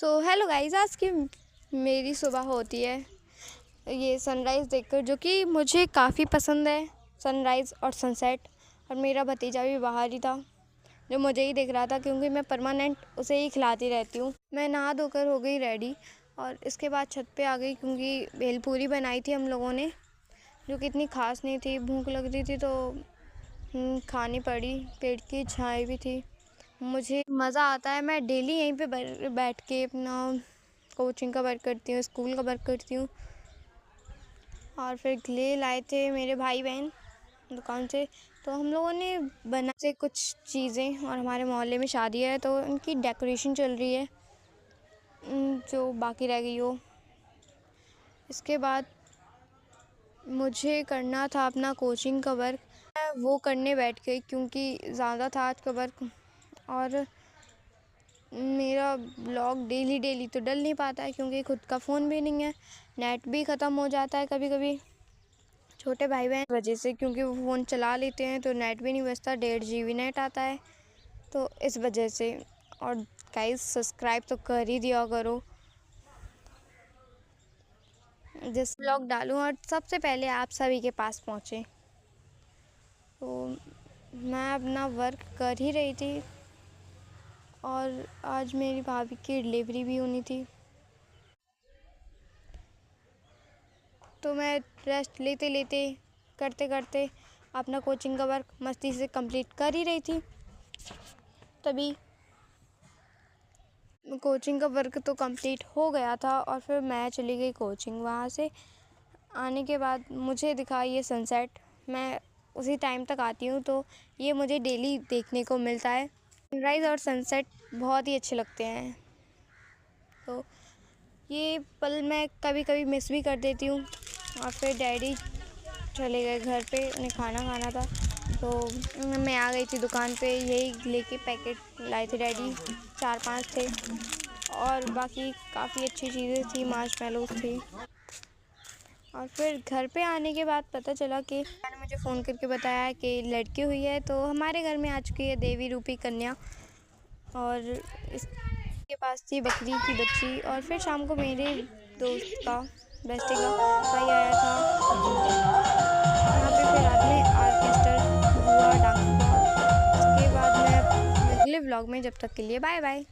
Hello guys, आज की मेरी सुबह होती है ये सनराइज़ देखकर, जो कि मुझे काफ़ी पसंद है। सनराइज़ और सनसेट। और मेरा भतीजा भी बाहर ही था जो मुझे ही देख रहा था, क्योंकि मैं परमानेंट उसे ही खिलाती रहती हूँ। मैं नहा धोकर हो गई रेडी और इसके बाद छत पे आ गई, क्योंकि भेलपूरी बनाई थी हम लोगों ने, जो कि इतनी ख़ास नहीं थी। भूख लग रही थी तो खानी पड़ी, पेट की छाई भी थी। मुझे मज़ा आता है, मैं डेली यहीं पे बैठ के अपना कोचिंग का वर्क करती हूँ, स्कूल का वर्क करती हूँ। और फिर ग्ले लाए थे मेरे भाई बहन दुकान से, तो हम लोगों ने बना से कुछ चीज़ें। और हमारे मोहल्ले में शादी है तो उनकी डेकोरेशन चल रही है, जो बाकी रह गई हो। इसके बाद मुझे करना था अपना कोचिंग का वर्क, मैं वो करने बैठ गई क्योंकि ज़्यादा था आज का वर्क। और मेरा ब्लॉग डेली तो डल नहीं पाता है, क्योंकि खुद का फ़ोन भी नहीं है, नेट भी ख़त्म हो जाता है कभी कभी छोटे भाई बहन की वजह से, क्योंकि वो फ़ोन चला लेते हैं तो नेट भी नहीं बचता, 1.5 GB नेट आता है, तो इस वजह से। और गाइस, सब्सक्राइब तो कर ही दिया करो जिस ब्लॉग डालूँ और सबसे पहले आप सभी के पास पहुँचे। तो मैं अपना वर्क कर ही रही थी और आज मेरी भाभी की डिलीवरी भी होनी थी, तो मैं रेस्ट लेते लेते करते करते अपना कोचिंग का वर्क मस्ती से कंप्लीट कर ही रही थी। तभी कोचिंग का वर्क तो कंप्लीट हो गया था और फिर मैं चली गई कोचिंग। वहाँ से आने के बाद मुझे दिखा ये सनसेट। मैं उसी टाइम तक आती हूँ तो ये मुझे डेली देखने को मिलता है। सनराइज़ और सनसेट बहुत ही अच्छे लगते हैं, तो ये पल मैं कभी कभी मिस भी कर देती हूँ। और फिर डैडी चले गए घर पे, उन्हें खाना खाना था, तो मैं आ गई थी दुकान पे। यही लेके पैकेट लाए थे डैडी, 4-5 थे, और बाकी काफ़ी अच्छी चीज़ें थी, मार्शमेलोज़ थी। और फिर घर पे आने के बाद पता चला कि मैंने मुझे फ़ोन करके बताया कि लड़की हुई है, तो हमारे घर में आ चुकी है देवी रूपी कन्या। और इसके पास थी बकरी की बच्ची। और फिर शाम को मेरे दोस्त का, बेस्टी का भाई आया था यहाँ पे, फिर रात में ऑर्केस्ट्रा हुआ, डांस हुआ। उसके बाद मैं अगले व्लॉग में, जब तक के लिए बाय बाय।